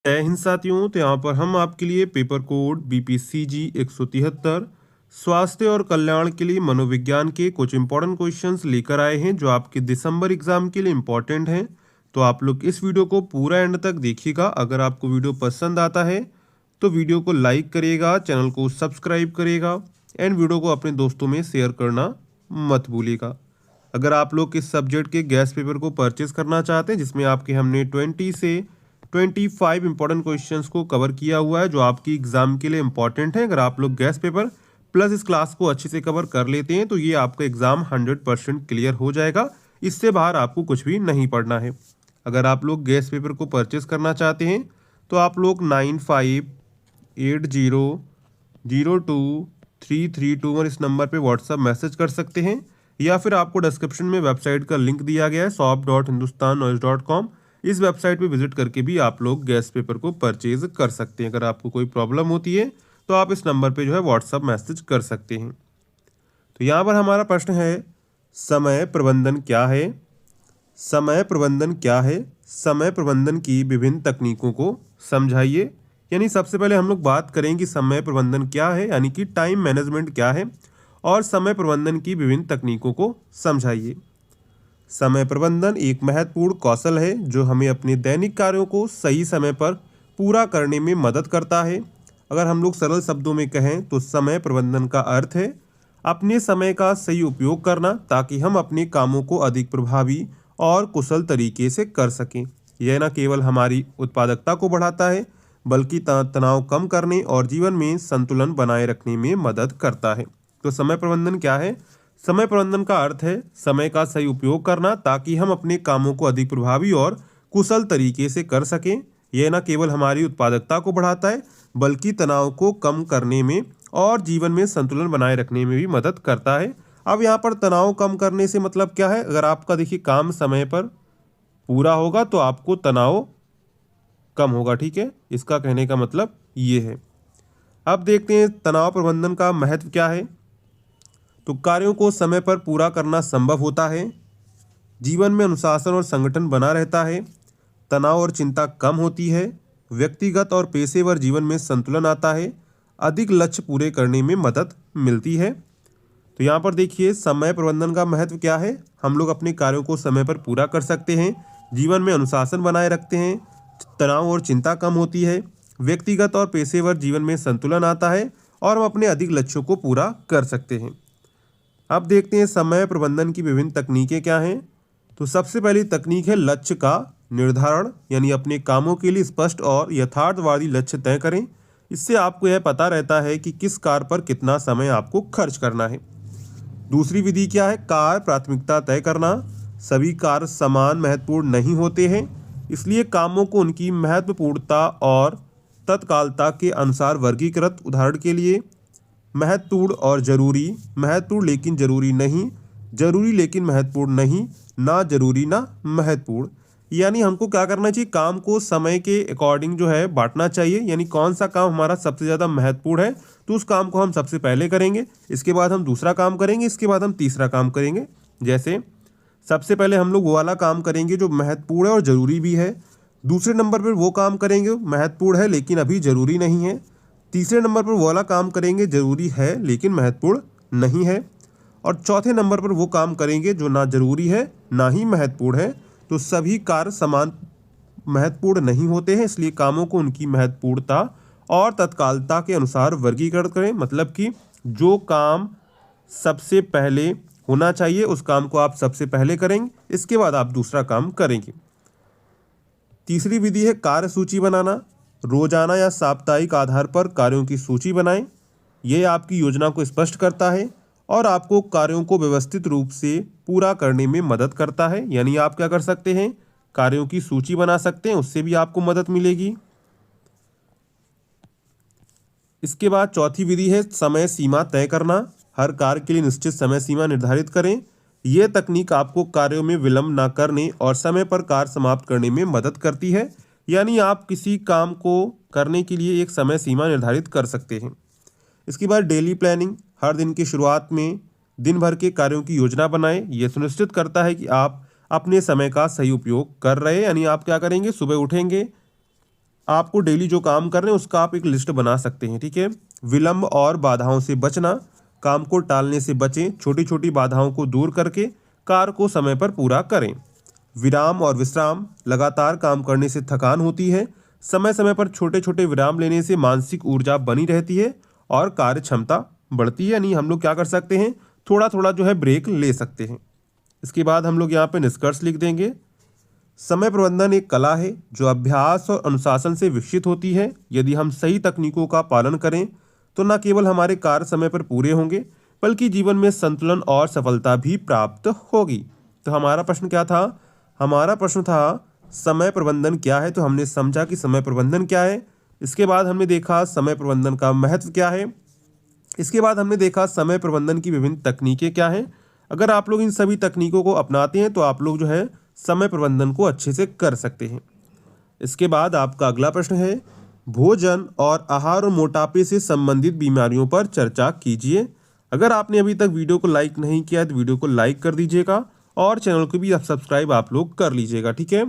जय हिंद साथियों। तो यहाँ पर हम आपके लिए पेपर कोड BPCG 173 स्वास्थ्य और कल्याण के लिए मनोविज्ञान के कुछ इंपॉर्टेंट क्वेश्चंस लेकर आए हैं जो आपके दिसंबर एग्जाम के लिए इम्पॉर्टेंट हैं। तो आप लोग इस वीडियो को पूरा एंड तक देखिएगा। अगर आपको वीडियो पसंद आता है तो वीडियो को लाइक करिएगा, चैनल को सब्सक्राइब करिएगा एंड वीडियो को अपने दोस्तों में शेयर करना मत भूलिएगा। अगर आप लोग इस सब्जेक्ट के गैस पेपर को परचेज करना चाहते हैं जिसमें आपके हमने 20 से 25 इंपॉर्टेंट क्वेश्चंस को कवर किया हुआ है जो आपकी एग्जाम के लिए इंपॉर्टेंट है। अगर आप लोग गैस पेपर प्लस इस क्लास को अच्छे से कवर कर लेते हैं तो ये आपका एग्जाम 100% क्लियर हो जाएगा। इससे बाहर आपको कुछ भी नहीं पढ़ना है। अगर आप लोग गैस पेपर को परचेज करना चाहते हैं तो आप लोग 9580023321 इस नंबर पे व्हाट्सअप मैसेज कर सकते हैं, या फिर आपको डिस्क्रिप्शन में वेबसाइट का लिंक दिया गया है shop.hindustannoise.com। इस वेबसाइट पे विजिट करके भी आप लोग गैस पेपर को परचेज कर सकते हैं। अगर आपको कोई प्रॉब्लम होती है तो आप इस नंबर पे जो है व्हाट्सअप मैसेज कर सकते हैं। तो यहाँ पर हमारा प्रश्न है, समय प्रबंधन क्या है? समय प्रबंधन क्या है? समय प्रबंधन की विभिन्न तकनीकों को समझाइए। यानी सबसे पहले हम लोग बात करें कि समय प्रबंधन क्या है, यानी कि टाइम मैनेजमेंट क्या है, और समय प्रबंधन की विभिन्न तकनीकों को समझाइए। समय प्रबंधन एक महत्वपूर्ण कौशल है जो हमें अपने दैनिक कार्यों को सही समय पर पूरा करने में मदद करता है। अगर हम लोग सरल शब्दों में कहें तो समय प्रबंधन का अर्थ है अपने समय का सही उपयोग करना ताकि हम अपने कामों को अधिक प्रभावी और कुशल तरीके से कर सकें। यह न केवल हमारी उत्पादकता को बढ़ाता है बल्कि तनाव कम करने और जीवन में संतुलन बनाए रखने में मदद करता है। तो समय प्रबंधन क्या है? समय प्रबंधन का अर्थ है समय का सही उपयोग करना ताकि हम अपने कामों को अधिक प्रभावी और कुशल तरीके से कर सकें। यह न केवल हमारी उत्पादकता को बढ़ाता है बल्कि तनाव को कम करने में और जीवन में संतुलन बनाए रखने में भी मदद करता है। अब यहाँ पर तनाव कम करने से मतलब क्या है? अगर आपका देखिए काम समय पर पूरा होगा तो आपको तनाव कम होगा। ठीक है, इसका कहने का मतलब ये है। अब देखते हैं तनाव प्रबंधन का महत्व क्या है। तो कार्यों को समय पर पूरा करना संभव होता है, जीवन में अनुशासन और संगठन बना रहता है, तनाव और चिंता कम होती है, व्यक्तिगत और पेशेवर जीवन में संतुलन आता है, अधिक लक्ष्य पूरे करने में मदद मिलती है। तो यहाँ पर देखिए समय प्रबंधन का महत्व क्या है। हम लोग अपने कार्यों को समय पर पूरा कर सकते हैं, जीवन में अनुशासन बनाए रखते हैं, तनाव और चिंता कम होती है, व्यक्तिगत और पेशेवर जीवन में संतुलन आता है और हम अपने अधिक लक्ष्यों को पूरा कर सकते हैं। अब देखते हैं समय प्रबंधन की विभिन्न तकनीकें क्या हैं। तो सबसे पहली तकनीक है लक्ष्य का निर्धारण, यानी अपने कामों के लिए स्पष्ट और यथार्थवादी लक्ष्य तय करें। इससे आपको यह पता रहता है कि किस कार्य पर कितना समय आपको खर्च करना है। दूसरी विधि क्या है? कार्य प्राथमिकता तय करना। सभी कार्य समान महत्वपूर्ण नहीं होते हैं, इसलिए कामों को उनकी महत्वपूर्णता और तत्कालता के अनुसार वर्गीकृत। उदाहरण के लिए महत्वपूर्ण और जरूरी, महत्वपूर्ण लेकिन जरूरी नहीं, जरूरी लेकिन महत्वपूर्ण नहीं, ना जरूरी ना महत्वपूर्ण। यानी हमको क्या करना चाहिए? काम को समय के अकॉर्डिंग जो है बांटना चाहिए। यानी कौन सा काम हमारा सबसे ज़्यादा महत्वपूर्ण है तो उस काम को हम सबसे पहले करेंगे, इसके बाद हम दूसरा काम करेंगे, इसके बाद हम तीसरा काम करेंगे। जैसे सबसे पहले हम लोग वो वाला काम करेंगे जो महत्वपूर्ण है और ज़रूरी भी है, दूसरे नंबर पर वो काम करेंगे महत्वपूर्ण है लेकिन अभी ज़रूरी नहीं है, तीसरे नंबर पर वो वाला काम करेंगे ज़रूरी है लेकिन महत्वपूर्ण नहीं है, और चौथे नंबर पर वो काम करेंगे जो ना ज़रूरी है ना ही महत्वपूर्ण है। तो सभी कार्य समान महत्वपूर्ण नहीं होते हैं, इसलिए कामों को उनकी महत्वपूर्णता और तत्कालता के अनुसार वर्गीकृत करें। मतलब कि जो काम सबसे पहले होना चाहिए उस काम को आप सबसे पहले करेंगे, इसके बाद आप दूसरा काम करेंगे। तीसरी विधि है कार्य सूची बनाना। रोजाना या साप्ताहिक आधार पर कार्यों की सूची बनाएं। यह आपकी योजना को स्पष्ट करता है और आपको कार्यों को व्यवस्थित रूप से पूरा करने में मदद करता है। यानी आप क्या कर सकते हैं? कार्यों की सूची बना सकते हैं, उससे भी आपको मदद मिलेगी। इसके बाद चौथी विधि है समय सीमा तय करना। हर कार्य के लिए निश्चित समय सीमा निर्धारित करें। यह तकनीक आपको कार्यों में विलंब ना करने और समय पर कार्य समाप्त करने में मदद करती है। यानी आप किसी काम को करने के लिए एक समय सीमा निर्धारित कर सकते हैं। इसके बाद डेली प्लानिंग। हर दिन की शुरुआत में दिन भर के कार्यों की योजना बनाएं। यह सुनिश्चित करता है कि आप अपने समय का सही उपयोग कर रहे हैं। यानी आप क्या करेंगे? सुबह उठेंगे, आपको डेली जो काम कर रहे हैं उसका आप एक लिस्ट बना सकते हैं, ठीक है। विलंब और बाधाओं से बचना, काम को टालने से बचें, छोटी छोटी बाधाओं को दूर करके कार्य को समय पर पूरा करें। विराम और विश्राम, लगातार काम करने से थकान होती है, समय समय पर छोटे छोटे विराम लेने से मानसिक ऊर्जा बनी रहती है और कार्य क्षमता बढ़ती है। यानी हम लोग क्या कर सकते हैं, थोड़ा थोड़ा जो है ब्रेक ले सकते हैं। इसके बाद हम लोग यहाँ पे निष्कर्ष लिख देंगे। समय प्रबंधन एक कला है जो अभ्यास और अनुशासन से विकसित होती है। यदि हम सही तकनीकों का पालन करें तो न केवल हमारे कार्य समय पर पूरे होंगे बल्कि जीवन में संतुलन और सफलता भी प्राप्त होगी। तो हमारा प्रश्न क्या था, हमारा प्रश्न था समय प्रबंधन क्या है। तो हमने समझा कि समय प्रबंधन क्या है। इसके बाद हमने देखा समय प्रबंधन का महत्व क्या है। इसके बाद हमने देखा समय प्रबंधन की विभिन्न तकनीकें क्या हैं। अगर आप लोग इन सभी तकनीकों को अपनाते हैं तो आप लोग जो है समय प्रबंधन को अच्छे से कर सकते हैं। इसके बाद आपका अगला प्रश्न है, भोजन और आहार और मोटापे से संबंधित बीमारियों पर चर्चा कीजिए। अगर आपने अभी तक वीडियो को लाइक नहीं किया है तो वीडियो को लाइक कर दीजिएगा और चैनल को भी सब्सक्राइब आप लोग कर लीजिएगा, ठीक है।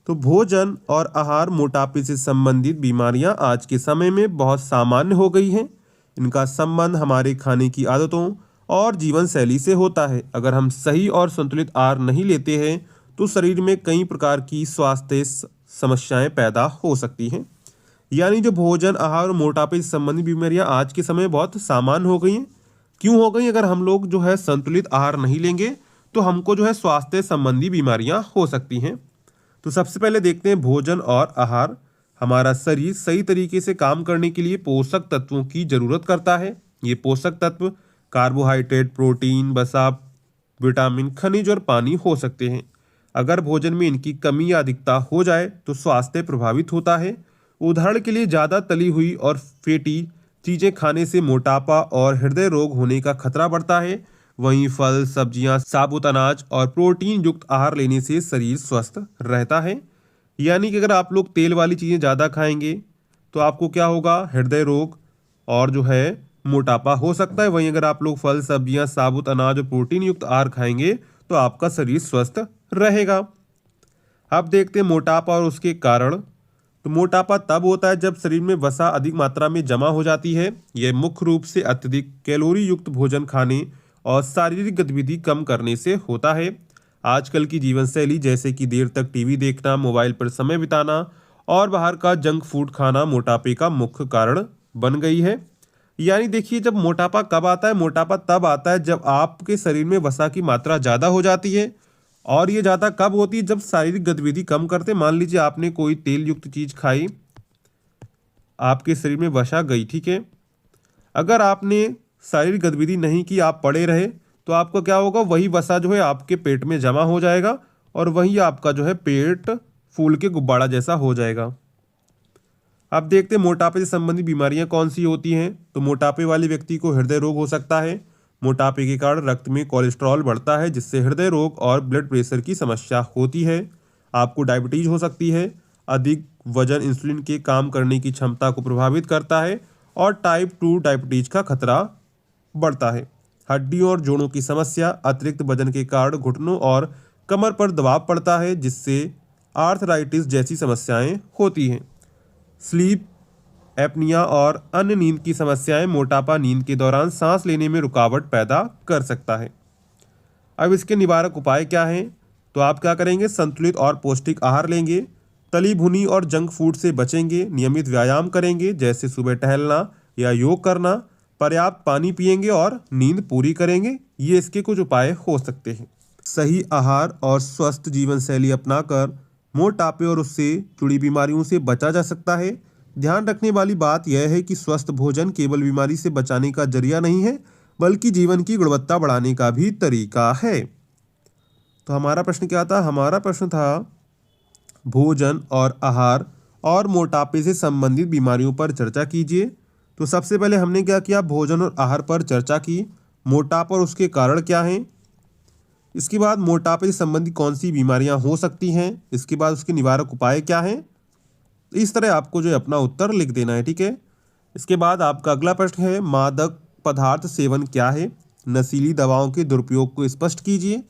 तो भोजन और आहार मोटापे से संबंधित बीमारियां आज के समय में बहुत सामान्य हो गई हैं। इनका संबंध हमारे खाने की आदतों और जीवन शैली से होता है। अगर हम सही और संतुलित आहार नहीं लेते हैं तो शरीर में कई प्रकार की स्वास्थ्य समस्याएं पैदा हो सकती हैं। यानी जो भोजन आहार और मोटापे से संबंधित बीमारियां आज के समय में बहुत सामान्य हो गई हैं। क्यों हो गई? अगर हम लोग जो है संतुलित आहार नहीं लेंगे तो हमको जो है स्वास्थ्य संबंधी बीमारियां हो सकती हैं। तो सबसे पहले देखते हैं भोजन और आहार। हमारा शरीर सही तरीके से काम करने के लिए पोषक तत्वों की जरूरत करता है। ये पोषक तत्व कार्बोहाइड्रेट, प्रोटीन, वसा, विटामिन, खनिज और पानी हो सकते हैं। अगर भोजन में इनकी कमी या अधिकता हो जाए तो स्वास्थ्य प्रभावित होता है। उदाहरण के लिए ज़्यादा तली हुई और फैटी चीज़ें खाने से मोटापा और हृदय रोग होने का खतरा बढ़ता है। वहीं फल, सब्जियां, साबुत अनाज और प्रोटीन युक्त आहार लेने से शरीर स्वस्थ रहता है। यानी कि अगर आप लोग तेल वाली चीज़ें ज़्यादा खाएंगे तो आपको क्या होगा, हृदय रोग और जो है मोटापा हो सकता है। वहीं अगर आप लोग फल, सब्जियां, साबुत अनाज और प्रोटीन युक्त आहार खाएंगे तो आपका शरीर स्वस्थ रहेगा। अब देखते हैं मोटापा और उसके कारण। तो मोटापा तब होता है जब शरीर में वसा अधिक मात्रा में जमा हो जाती है। यह मुख्य रूप से अत्यधिक कैलोरी युक्त भोजन खाने और शारीरिक गतिविधि कम करने से होता है। आजकल की जीवन शैली जैसे कि देर तक टीवी देखना, मोबाइल पर समय बिताना और बाहर का जंक फूड खाना मोटापे का मुख्य कारण बन गई है। यानी देखिए, जब मोटापा कब आता है, मोटापा तब आता है जब आपके शरीर में वसा की मात्रा ज़्यादा हो जाती है। और ये ज़्यादा कब होती है, जब शारीरिक गतिविधि कम करते। मान लीजिए आपने कोई तेल युक्त चीज़ खाई, आपके शरीर में वसा गई, ठीक है। अगर आपने शारीरिक गतिविधि नहीं की, आप पड़े रहे, तो आपको क्या होगा, वही वसा जो है आपके पेट में जमा हो जाएगा और वही आपका जो है पेट फूल के गुब्बारा जैसा हो जाएगा। अब देखते हैं मोटापे से संबंधित बीमारियां कौन सी होती हैं। तो मोटापे वाले व्यक्ति को हृदय रोग हो सकता है। मोटापे के कारण रक्त में कोलेस्ट्रॉल बढ़ता है जिससे हृदय रोग और ब्लड प्रेशर की समस्या होती है। आपको डायबिटीज हो सकती है। अधिक वजन इंसुलिन के काम करने की क्षमता को प्रभावित करता है और टाइप 2 डायबिटीज का खतरा बढ़ता है। हड्डियों और जोड़ों की समस्या, अतिरिक्त वजन के कारण घुटनों और कमर पर दबाव पड़ता है जिससे आर्थराइटिस जैसी समस्याएं होती हैं। स्लीप एपनिया और अन्य नींद की समस्याएं, मोटापा नींद के दौरान सांस लेने में रुकावट पैदा कर सकता है। अब इसके निवारक उपाय क्या हैं? तो आप क्या करेंगे, संतुलित और पौष्टिक आहार लेंगे, तली भुनी और जंक फूड से बचेंगे, नियमित व्यायाम करेंगे जैसे सुबह टहलना या योग करना, पर्याप्त पानी पिएंगे और नींद पूरी करेंगे। ये इसके कुछ उपाय हो सकते हैं। सही आहार और स्वस्थ जीवन शैली अपनाकर मोटापे और उससे जुड़ी बीमारियों से बचा जा सकता है। ध्यान रखने वाली बात यह है कि स्वस्थ भोजन केवल बीमारी से बचाने का जरिया नहीं है बल्कि जीवन की गुणवत्ता बढ़ाने का भी तरीका है। तो हमारा प्रश्न क्या था? हमारा प्रश्न था भोजन और आहार और मोटापे से संबंधित बीमारियों पर चर्चा कीजिए। तो सबसे पहले हमने क्या किया, भोजन और आहार पर चर्चा की। मोटापा और उसके कारण क्या हैं, इसके बाद मोटापे से संबंधित कौन सी बीमारियां हो सकती हैं, इसके बाद उसके निवारक उपाय क्या हैं। इस तरह आपको जो है अपना उत्तर लिख देना है, ठीक है। इसके बाद आपका अगला प्रश्न है, मादक पदार्थ सेवन क्या है? नशीली दवाओं के दुरुपयोग को स्पष्ट कीजिए।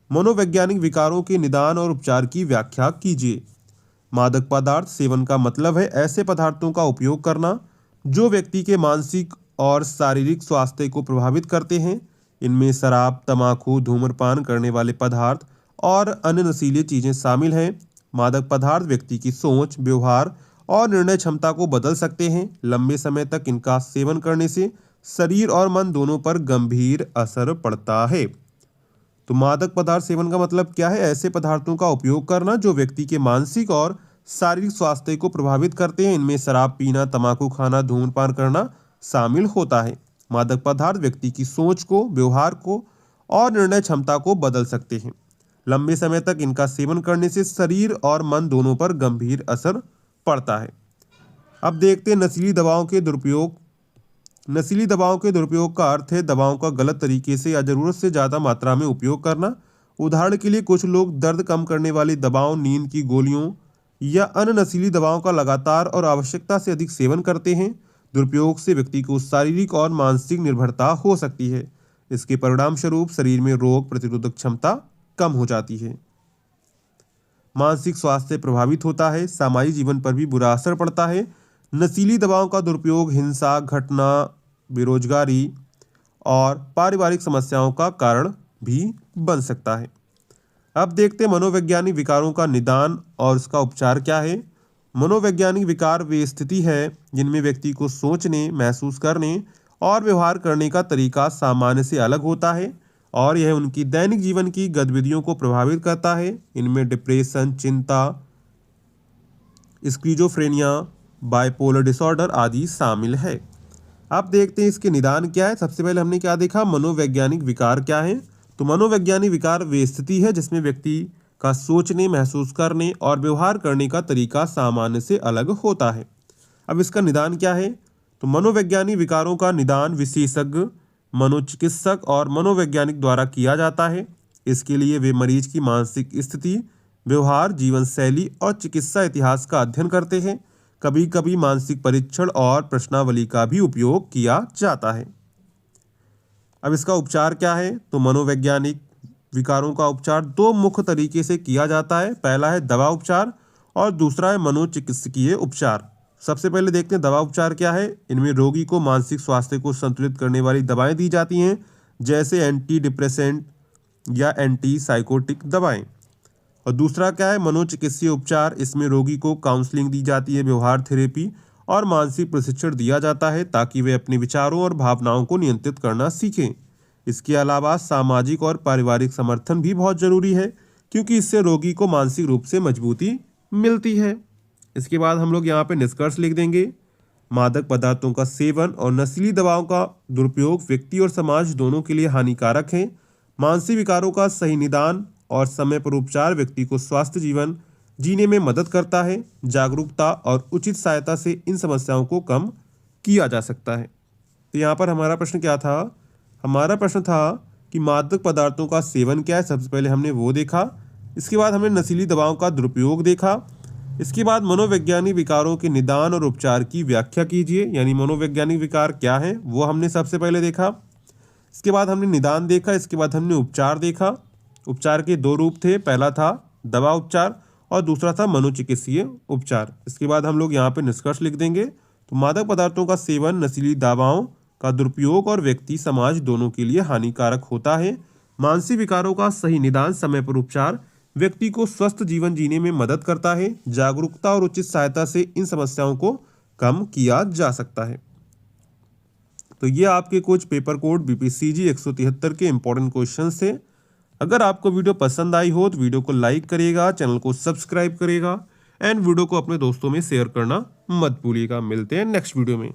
मनोवैज्ञानिक विकारों के निदान और उपचार की व्याख्या कीजिए। मादक पदार्थ सेवन का मतलब है ऐसे पदार्थों का उपयोग करना जो व्यक्ति के मानसिक और शारीरिक स्वास्थ्य को प्रभावित करते हैं। इनमें शराब, तंबाकू, धूम्रपान करने वाले पदार्थ और अन्य नशीली चीजें शामिल हैं। मादक पदार्थ व्यक्ति की सोच, व्यवहार और निर्णय क्षमता को बदल सकते हैं। लंबे समय तक इनका सेवन करने से शरीर और मन दोनों पर गंभीर असर पड़ता है। तो मादक पदार्थ सेवन का मतलब क्या है? ऐसे पदार्थों का उपयोग करना जो व्यक्ति के मानसिक और शारीरिक स्वास्थ्य को प्रभावित करते हैं। इनमें शराब पीना, तंबाकू खाना, धूम्रपान करना शामिल होता है। मादक पदार्थ व्यक्ति की सोच को, व्यवहार को और निर्णय क्षमता को बदल सकते हैं। लंबे समय तक इनका सेवन करने से शरीर और मन दोनों पर गंभीर असर पड़ता है। अब देखते हैं नशीली दवाओं के दुरुपयोग। नशीली दवाओं के दुरुपयोग का अर्थ है दवाओं का गलत तरीके से या जरूरत से ज़्यादा मात्रा में उपयोग करना। उदाहरण के लिए कुछ लोग दर्द कम करने वाली दवाओं, नींद की गोलियों या अन्य नशीली दवाओं का लगातार और आवश्यकता से अधिक सेवन करते हैं। दुरुपयोग से व्यक्ति को शारीरिक और मानसिक निर्भरता हो सकती है। इसके परिणाम स्वरूप शरीर में रोग प्रतिरोधक क्षमता कम हो जाती है। मानसिक स्वास्थ्य प्रभावित होता है। सामाजिक जीवन पर भी बुरा असर पड़ता है। नशीली दवाओं का दुरुपयोग हिंसा, घटना, बेरोजगारी और पारिवारिक समस्याओं का कारण भी बन सकता है। अब देखते हैं मनोवैज्ञानिक विकारों का निदान और उसका उपचार क्या है। मनोवैज्ञानिक विकार वे स्थिति है जिनमें व्यक्ति को सोचने, महसूस करने और व्यवहार करने का तरीका सामान्य से अलग होता है और यह उनकी दैनिक जीवन की गतिविधियों को प्रभावित करता है। इनमें डिप्रेशन, चिंता, स्किज़ोफ्रेनिया, बाइपोलर डिसऑर्डर आदि शामिल है। अब देखते हैं इसके निदान क्या है। सबसे पहले हमने क्या देखा, मनोवैज्ञानिक विकार क्या है। तो मनोवैज्ञानिक विकार वे स्थिति है जिसमें व्यक्ति का सोचने, महसूस करने और व्यवहार करने का तरीका सामान्य से अलग होता है। अब इसका निदान क्या है। तो मनोवैज्ञानिक विकारों का निदान विशेषज्ञ, मनोचिकित्सक और मनोवैज्ञानिक द्वारा किया जाता है। इसके लिए वे मरीज की मानसिक स्थिति, व्यवहार, जीवन शैली और चिकित्सा इतिहास का अध्ययन करते हैं। कभी कभी मानसिक परीक्षण और प्रश्नावली का भी उपयोग किया जाता है। अब इसका उपचार क्या है। तो मनोवैज्ञानिक विकारों का उपचार दो मुख्य तरीके से किया जाता है। पहला है दवा उपचार और दूसरा है मनोचिकित्सकीय उपचार। सबसे पहले देखते हैं दवा उपचार क्या है। इनमें रोगी को मानसिक स्वास्थ्य को संतुलित करने वाली दवाएं दी जाती हैं, जैसे एंटी डिप्रेसेंट या एंटी साइकोटिक दवाएं। और दूसरा क्या है, मनोचिकित्सीय उपचार। इसमें रोगी को काउंसलिंग दी जाती है, व्यवहार थेरेपी और मानसिक प्रशिक्षण दिया जाता है ताकि वे अपने विचारों और भावनाओं को नियंत्रित करना सीखें। इसके अलावा सामाजिक और पारिवारिक समर्थन भी बहुत जरूरी है क्योंकि इससे रोगी को मानसिक रूप से मजबूती मिलती है। इसके बाद हम लोग यहाँ पे निष्कर्ष लिख देंगे। मादक पदार्थों का सेवन और नशीली दवाओं का दुरुपयोग व्यक्ति और समाज दोनों के लिए हानिकारक है। मानसिक विकारों का सही निदान और समय पर उपचार व्यक्ति को स्वस्थ जीवन जीने में मदद करता है। जागरूकता और उचित सहायता से इन समस्याओं को कम किया जा सकता है। तो यहाँ पर हमारा प्रश्न क्या था। हमारा प्रश्न था कि मादक पदार्थों का सेवन क्या है। सबसे पहले हमने वो देखा। इसके बाद हमने नशीली दवाओं का दुरुपयोग देखा। इसके बाद मनोवैज्ञानिक विकारों के निदान और उपचार की व्याख्या कीजिए, यानी मनोवैज्ञानिक विकार क्या है वो हमने सबसे पहले देखा। इसके बाद हमने निदान देखा। इसके बाद हमने उपचार देखा। उपचार के दो रूप थे, पहला था दवा उपचार और दूसरा था मनोचिकित्सीय उपचार। इसके बाद हम लोग यहाँ पे निष्कर्ष लिख देंगे। तो मादक पदार्थों का सेवन, नशीली दवाओं का दुरुपयोग और व्यक्ति समाज दोनों के लिए हानिकारक होता है। मानसिक विकारों का सही निदान, समय पर उपचार व्यक्ति को स्वस्थ जीवन जीने में मदद करता है। जागरूकता और उचित सहायता से इन समस्याओं को कम किया जा सकता है। तो ये आपके कुछ पेपर कोड बीपीसीजी 173 के इंपॉर्टेंट क्वेश्चंस थे। अगर आपको वीडियो पसंद आई हो तो वीडियो को लाइक करिएगा, चैनल को सब्सक्राइब करिएगा एंड वीडियो को अपने दोस्तों में शेयर करना मत भूलिएगा। मिलते हैं नेक्स्ट वीडियो में।